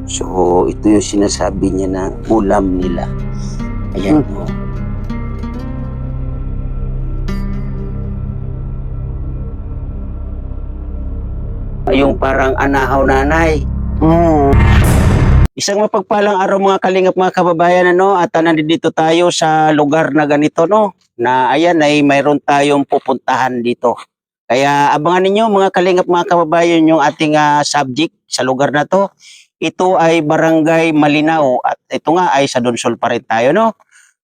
So, ito yung sinasabi niya na ulam nila. Ayan po. Yung parang anahaw nanay. Isang mapagpalang araw mga kalingap mga kababayan at nandito tayo sa lugar na ganito na ayan ay mayroon tayong pupuntahan dito. Kaya abangan ninyo mga kalingap mga kababayan yung ating subject sa lugar na to. Ito ay Barangay Malinao at ito nga ay sa Donsol pa rin tayo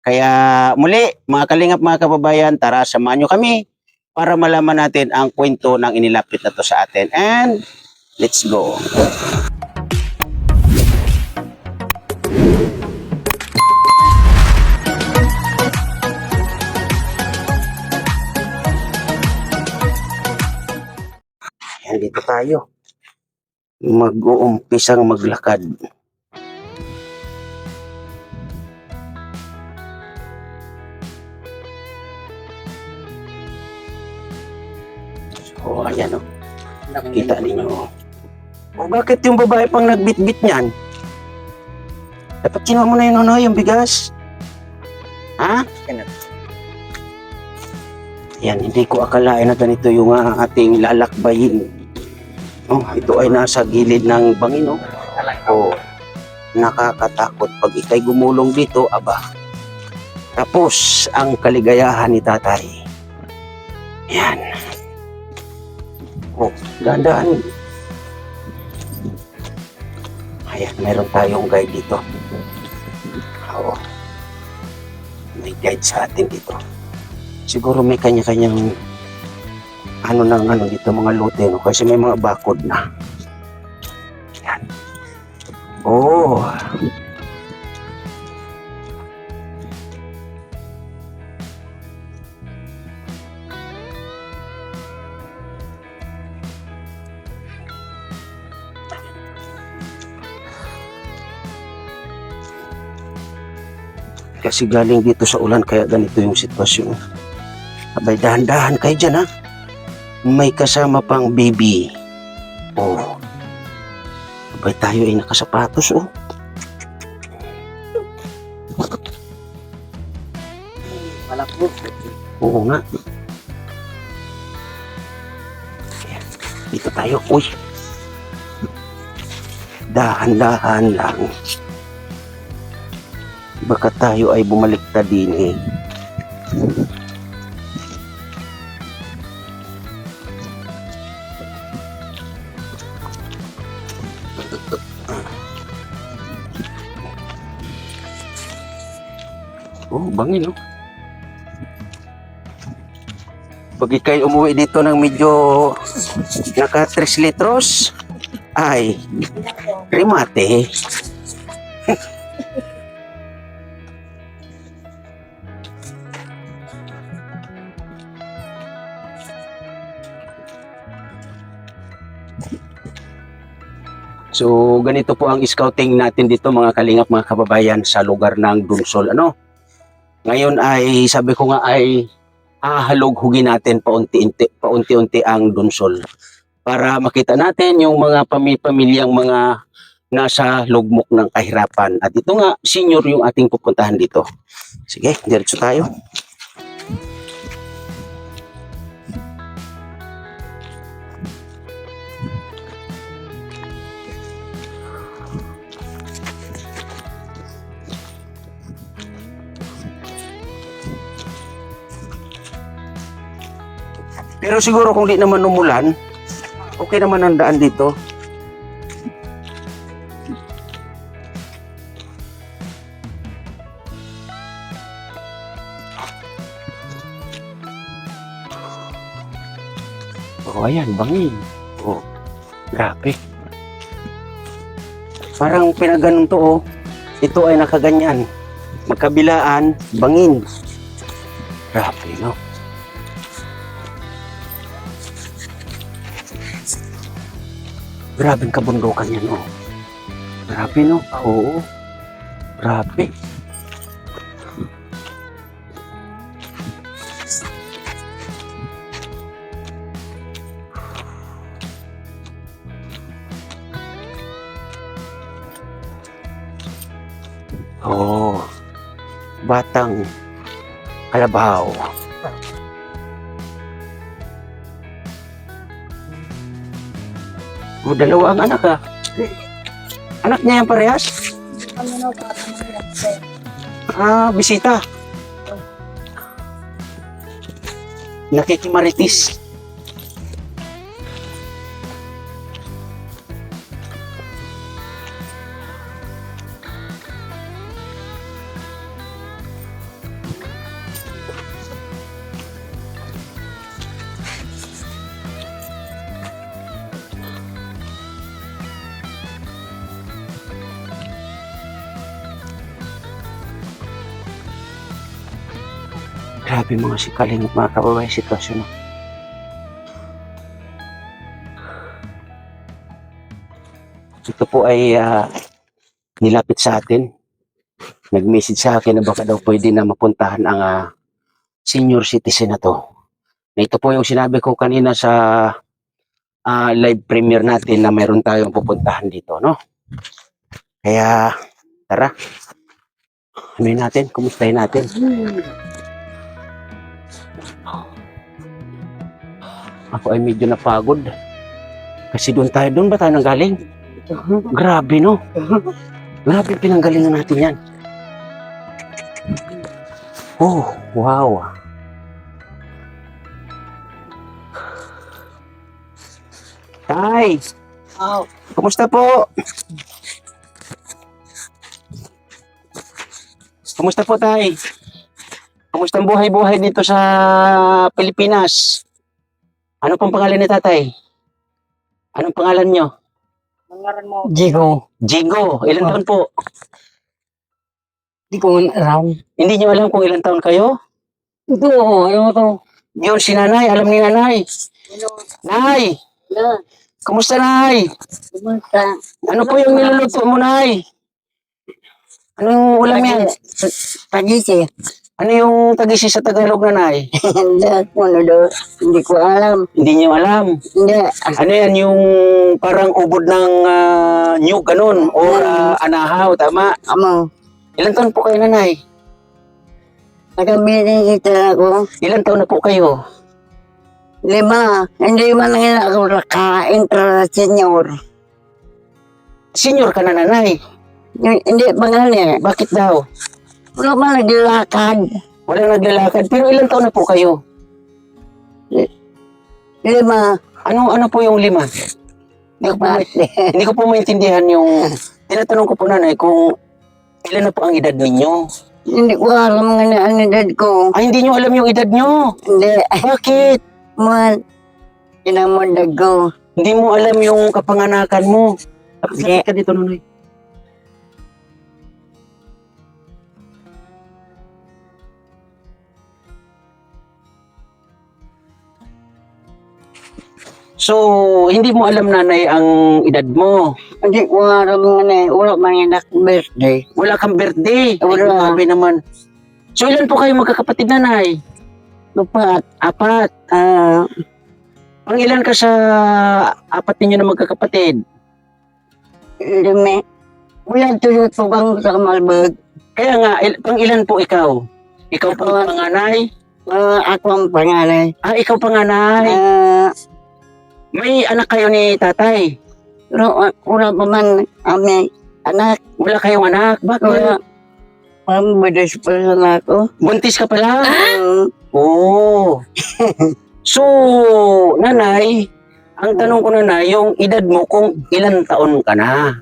Kaya muli mga kalingap mga kababayan, tara samahan nyo kami para malaman natin ang kwento ng inilapit na to sa atin. And let's go. Ayan, dito tayo. Mag-uumpisang maglakad. So, ayan Kita ninyo. Bakit yung babae pang nagbitbit niyan? Dapat kinuha mo na yung bigas. Ha? Yan, hindi ko akalain na ganito yung ating lalakbayin. Ito ay nasa gilid ng bangin, nakakatakot pag ikay gumulong dito, aba. Tapos ang kaligayahan ni tatay. Yan. Dahan-dahan. Ayan, meron tayong guide dito. May guide sa atin dito. Siguro may kanya-kanyang dito mga lote kasi may mga bakod na. Yan. Kasi galing dito sa ulan kaya ganito yung sitwasyon. Abay, dahan-dahan kayo dyan May kasama pang baby. Abay, tayo ay nakasapatos Malapot. Oo nga. Ayan, dito tayo. Uy. Dahan-dahan lang. Baka tayo ay bumaliktad din Bangin Pag ikay umuwi dito ng medyo naka 3 litros, ay rimate. So, ganito po ang scouting natin dito mga kalingap mga kababayan sa lugar ng Donsol. Ngayon ay sabi ko nga ay hahalughugin natin paunti-unti ang Donsol para makita natin yung mga pamilyang mga nasa lugmok ng kahirapan. At ito nga, senior yung ating pupuntahan dito. Sige, diretso tayo. Pero siguro kung di naman umulan, okay naman ang daan dito. Ayan, bangin. Grabe. Parang pinaganon to Ito ay nakaganyan. Magkabilaan, bangin. Grabe, Grabe ang kabundukan yan, Grabe, Oo. Grabe. Oh, batang kalabaw. Oh, dalawa ang anak ah. Anak niya yung parehas? Kami no, parang mahirap. Ah, bisita. Nakikimaritis. Grabe mga sikaling at mga kababae sitwasyon. No? Ito po ay nilapit sa atin. Nag-message sa akin na baka daw pwede na mapuntahan ang senior citizen na to. Na ito po yung sinabi ko kanina sa live premiere natin na mayroon tayong pupuntahan dito, no? Kaya, tara. Ano natin? Kumustahin natin? Ako ay medyo napagod. Kasi doon ba tayo nanggaling? Grabe, no? Grabe pinanggalingan natin yan. Oh, wow. Tay, Oh, kumusta po? Kumusta po, Tay? Kumusta ang buhay-buhay dito sa Pilipinas? Ano pong pangalan ni Tatay? Anong pangalan nyo? mangaran mo. Jigo, Jigo. Ilan taon po? di ko man alam. Hindi nyo alam kung ilang taon kayo? Ito, ano to? Yun, si Nanay. Alam ni Nanay. Nay! Na, Kumusta, Nay? kumusta? Ano po yung niluluto mo, Nay? Anong ulam yan? Tagisi. Ano yung tagisi sa Tagalog, Nanay? Hindi ko na do. Hindi ko alam. Hindi nyo alam. Hindi. Ano yan, yung parang ubod ng nyug, ganun, o anahaw, tama? Amo. Ilan taon po kayo, Nanay? Nagabili kita ako. Ilan taon na po kayo? 5. Hindi man nga ako naka-intra senior. Senior ka na, Nanay. Hindi pa nga niya. Bakit daw? Wala man naglalakad. Walang naglalakad. Pero ilan taon na po kayo? 5. Ano po yung 5? Hindi ko po maintindihan yung... Tinatanong ko po, Nanay, kung ilan na po ang edad ninyo? Hindi ko alam nga na ang edad ko. Ay, hindi nyo alam yung edad nyo. Hindi. Bakit? Man, inamundag ko. Hindi mo alam yung kapanganakan mo. Bakit ka dito, Nanay? So, hindi mo alam, Nanay, ang edad mo. Hindi ko alam nga na. Wala man yung birthday. Wala kang birthday. Ay, Wala. grabe naman. So, ilan po kayo magkakapatid, Nanay? 4. 4. Pang ilan ka sa 4 ninyo na magkakapatid? 5. Wala tutubang sa Malbag. Kaya nga, pang ilan po ikaw? Ikaw po ang panganay? Ako ang panganay. Ikaw panganay. May anak kayo ni tatay? Wala pa man kami anak. Wala kayong anak? Bakit? Wala. Pambadas pa lang ako. Buntis ka pala? Ah! Oo. So, Nanay, ang tanong ko, Nanay, yung edad mo kung ilan taon ka na?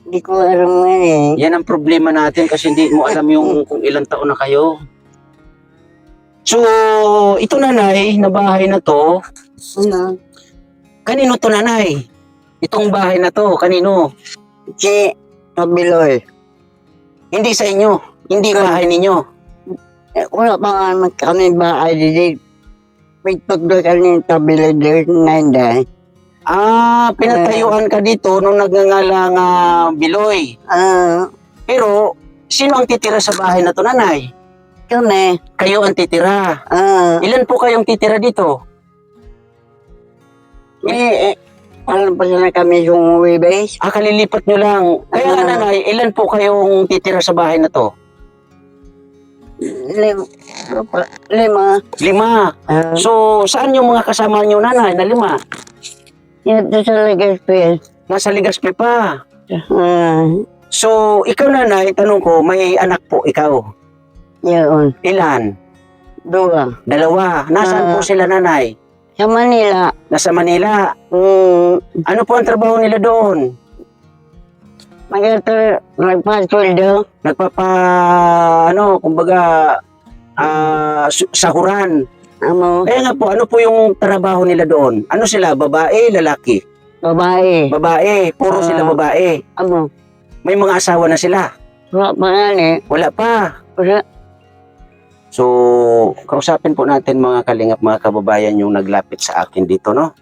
Hindi ko alam nga eh. Yan ang problema natin kasi hindi mo alam yung kung ilang taon na kayo. So, ito, Nanay, na bahay na to, Ano? kanino to, Nanay? Itong bahay na to, kanino? Si Kabiloy. Hindi sa inyo. Hindi bahay ninyo. Wala pa nga kami bahay dito. May pagdo kami Kabiloy dito na hindi. Pinatayuan ka dito nung nagngangalang Biloy. Pero, sino ang titira sa bahay na to, Nanay? Kami. Kayo ang titira. Ilan po kayong titira dito? Palampas na kami yung Webes. Kalilipat nyo lang. Kaya nga nanay, ilan po kayong titira sa bahay na to? Lima. 5. So, saan yung mga kasama nyo nanay na 5? Yan sa Legazpi. Nasa Legazpi pa. Ah, So, ikaw nanay, tanong ko, may anak po ikaw. yun. Ilan? 2. 2. Nasaan po sila nanay? Sa Manila. Nasa Manila. Ano po ang trabaho nila doon? Nagpasweldo. Kumbaga, sahuran. Amo, Kaya nga po, ano po yung trabaho nila doon? Ano sila, babae, lalaki? babae. Babae, puro sila babae. Amo, May mga asawa na sila. wala pa nga eh. Wala pa. Wala. So, kausapin po natin mga kalingap, mga kababayan yung naglapit sa akin dito, no?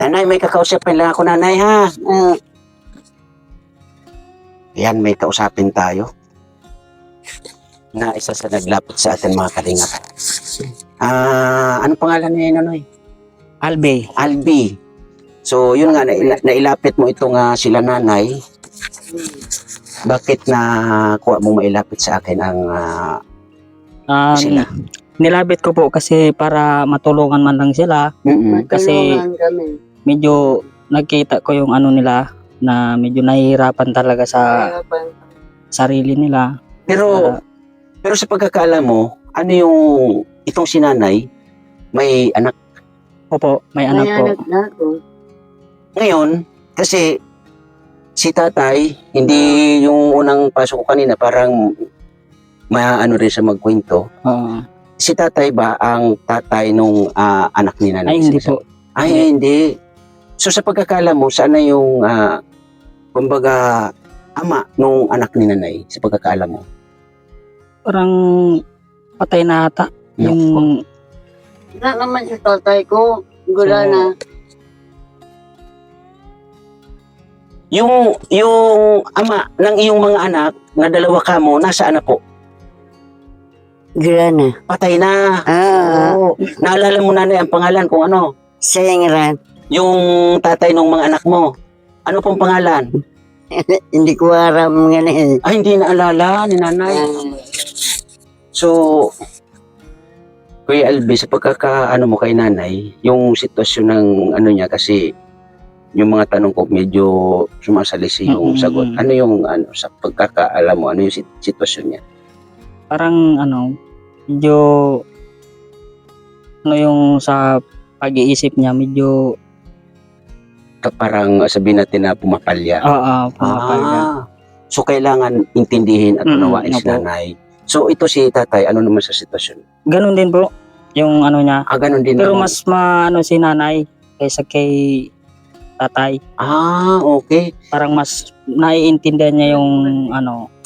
Nanay, may kakausapin lang ako, nanay, ha? Yan, may kausapin tayo. Na isa sa naglapit sa atin, mga kalingap. Ano pangalan niya, Nonoy? Albe. Albi. So, yun nga, nailapit mo ito nga sila nanay. Bakit na kuha mo mailapit sa akin ang sila? Nilabit ko po kasi para matulungan man lang sila. Kasi medyo nagkita ko yung ano nila na medyo nahihirapan talaga sa sarili nila. Pero sa pagkakaalam mo, ano yung itong sinanay, may anak. Opo, may anak po. Ngayon, kasi si tatay, hindi yung unang pasok ko kanina, parang maano rin siya magkwento. Oo. Si tatay ba ang tatay nung anak ni nanay? Ay, hindi po. Ay, hindi. So sa pagkakaalam mo, saan na yung, kumbaga, ama nung anak ni nanay, sa pagkakaalam mo? Parang patay na ata. Yung Wala naman sa tatay ko. Gula na. Yung ama ng iyong mga anak, na 2 ka mo, nasaan na po? Gula na. Patay na. Oo. Naalala mo nanay ang pangalan kung ano? Sengran. Yung tatay ng mga anak mo. Ano pong pangalan? Hindi ko aram nga eh. Ay, hindi naalala ni nanay. So, Kuya Albi, sa pagkakaano mo kay nanay, yung sitwasyon ng ano niya, kasi yung mga tanong ko medyo sumasalisi yung sagot. Ano yung sa pagkakaalam mo, ano yung sitwasyon niya? parang medyo yung sa pag-iisip niya medyo Parang sabihin natin na pumapalya. pumapalya. So kailangan intindihin at unawain si opo. nanay. So ito si tatay, ano naman sa sitwasyon? Ganun din po yung ano niya. Ganun din Pero naman. mas si nanay kaysa kay tatay. Okay. Parang mas naiintindihan niya yung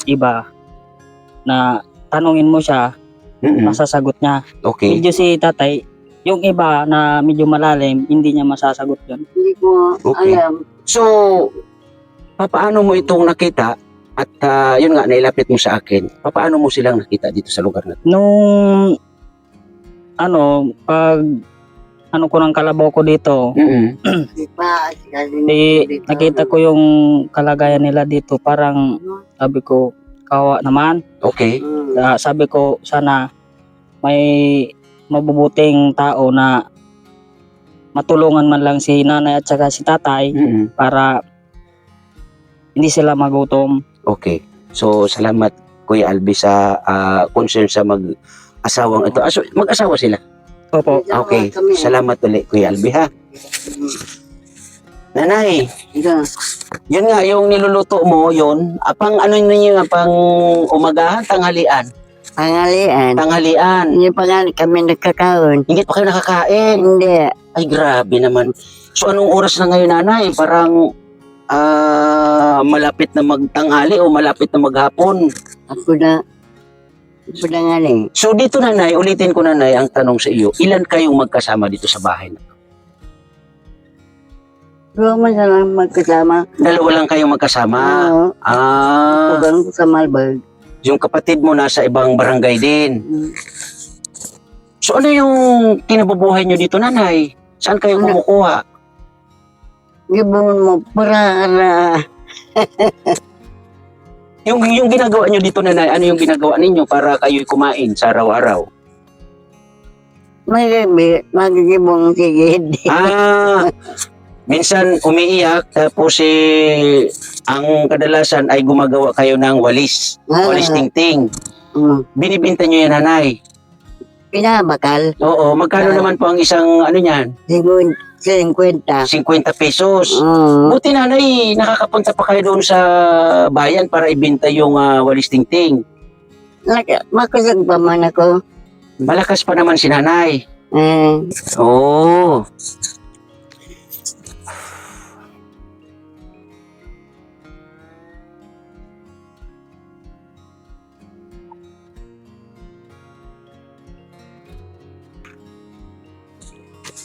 iba na tanungin mo siya, masasagot niya. Okay. Medyo si tatay, yung iba na medyo malalim, hindi niya masasagot yun. Hindi ko Okay. alam. So, paano mo itong nakita? At yun nga, nailapit mo sa akin. Paano mo silang nakita dito sa lugar na? Nung pag ko ng kalabaw ko dito, Di pa. nakita ko yung kalagayan nila dito, parang sabi ko, kawa naman. Okay. Sabi ko, sana may mabubuting tao na matulungan man lang si nanay at saka si tatay para hindi sila magutom. Okay. So, salamat Kuya Albi sa concern sa mag-asawang ito. So, mag-asawa sila. Opo. Okay. Salamat ulit Kuya Albi, ha? Nanay, yun nga, yung niluluto mo, yun, pang ano ninyo, pang umagahan, tanghalian. Tanghalian. Hindi pa nga kami nagkakaon. Hindi pa kayo nakakain. Hindi. Ay, grabe naman. So, anong oras na ngayon, nanay? Parang malapit na magtanghali o malapit na maghapon. Ako na nga eh. So, dito, nanay, ulitin ko, nanay, ang tanong sa iyo, ilan kayong magkasama dito sa bahay? Pero man sa lang magkasama. 2 lang kayong magkasama. Oo. Ah, Ko sa Malbag. yung kapatid mo nasa ibang barangay din. So, ano yung kinabubuhay nyo dito, nanay? Saan kayo kumukuha? Gibon mo para Yung ginagawa nyo dito, nanay, ano yung ginagawa ninyo para kayo'y kumain sa araw-araw? may gabi, magigibong sigid. Minsan umiiyak, tapos ang kadalasan ay gumagawa kayo ng walis tingting. Binibenta nyo yan, nanay? Pinabakal, Oo, magkano naman po ang isang ano niyan? 50. 50 pesos. Mm. Buti, nanay, nakakapunta pa kayo doon sa bayan para ibenta yung walis tingting. Makusag pa man ako. Malakas pa naman si nanay. Oo.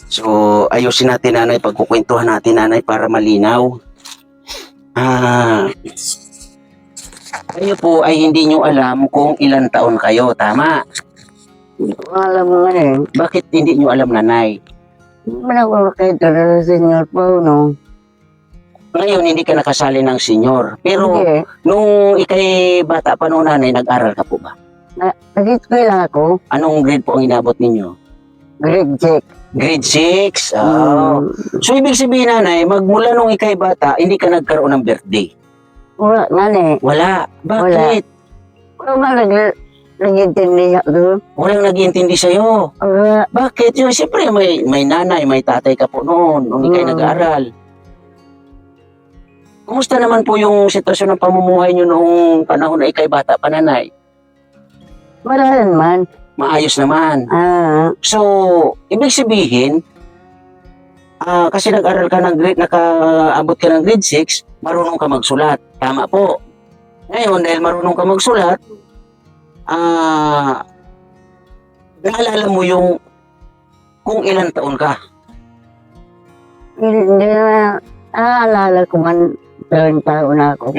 So, ayusin natin, nanay, pagkukwentuhan natin, nanay, para malinaw. Kayo po ay hindi nyo alam kung ilan taon kayo, tama? Alam mo nga eh. Bakit hindi nyo alam, nanay? Wala kayo talaga sa senyor po, no? Ngayon, hindi ka nakasali ng senyor. Pero, Hindi. nung ikay bata pa noon, nanay, nag-aral ka po ba? Nag-school lang ako. Anong grade po ang inabot ninyo? Grade 6. Grade 6? So, ibig sabihin, nanay, magmula nung ikay bata, hindi ka nagkaroon ng birthday? Wala nga eh. Wala. Bakit? Wala nga nag-intindi ako. Walang nag-iintindi sa'yo. Wala. Bakit? Yun, siyempre, may nanay, may tatay ka po noon, nung ikay nag-aaral. Kumusta naman po yung sitwasyon ng pamumuhay nyo noong panahon na ikay bata pa, nanay? Wala naman. Maayos naman. So, ibig sabihin, kasi nag-aral ka ng grade, nakaabot ka ng grade 6, marunong ka magsulat. Tama po. Ngayon, dahil marunong ka magsulat, naalala mo yung kung ilang taon ka. Hindi na naalala ko man 30 taon na ako.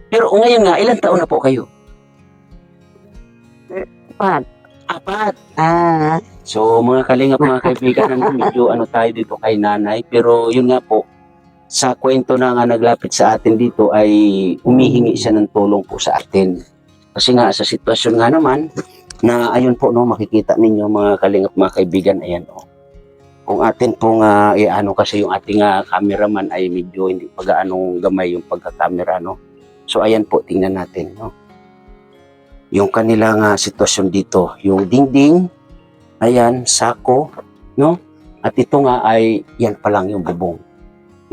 Pero ngayon nga, ilang taon na po kayo? 4. 4. So, mga kalingap, mga kaibigan, medyo tayo dito kay nanay. Pero yun nga po, sa kwento na nga naglapit sa atin dito ay humihingi siya ng tulong po sa atin. Kasi nga, sa sitwasyon nga naman, na ayun po, no, makikita ninyo mga kalingap, mga kaibigan, ayan, oh. Kung atin pong, kasi yung ating cameraman ay medyo hindi pa gaanong gamay yung pagkakamera, no. So, ayan po, tingnan natin, no. Yung kanilang sitwasyon dito, yung dingding, ayan, sako, no? At ito nga ay, yan pa lang yung bubong.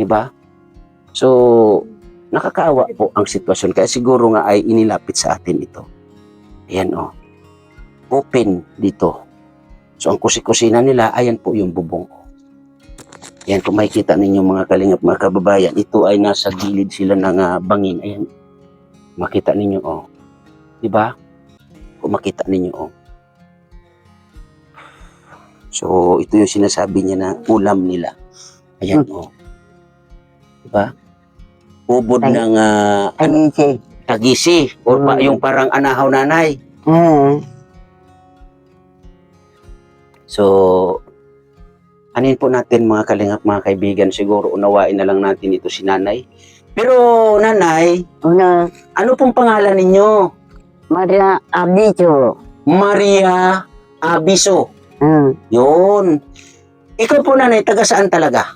Diba? So, nakakaawa po ang sitwasyon. Kaya siguro nga ay inilapit sa atin ito. Ayan, oh. Open dito. So, ang kusina nila, ayan po yung bubong. Ayan, kung makikita ninyo mga kalingap, mga kababayan, ito ay nasa gilid sila ng bangin. Ayan. Makita ninyo, oh. Diba? Kung makita ninyo, oh. So, ito yung sinasabi niya na ulam nila. Ayan, oh. Diba? Ubod ng tagisi. O yung parang anahaw, nanay. So, anin po natin mga kalingap, mga kaibigan, siguro unawain na lang natin ito si nanay. Pero, nanay, ano pong pangalan ninyo? Maria Abiso. Maria Abiso. Yun. Ikaw po, nanay, taga saan talaga?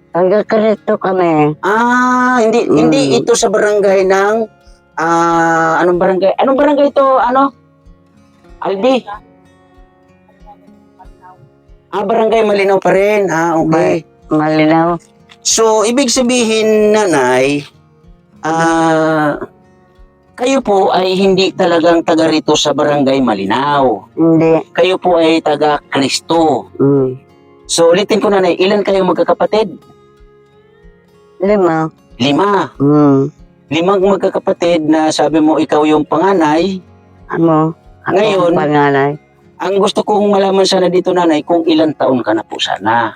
Taga Cristo kami. Hindi ito sa barangay ng anong barangay? Anong barangay ito? Albi? Barangay Malinaw pa rin. Okay. Malinaw. So, ibig sabihin, nanay, kayo po ay hindi talagang taga rito sa barangay Malinaw. Hindi. Kayo po ay taga Cristo. So, ulitin ko, nanay, ilan kayo magkakapatid? 5. 5. 5 magkakapatid na sabi mo ikaw yung panganay. Ngayon, panganay. Ang gusto kong malaman sana dito, nanay, kung ilang taon ka na po sana.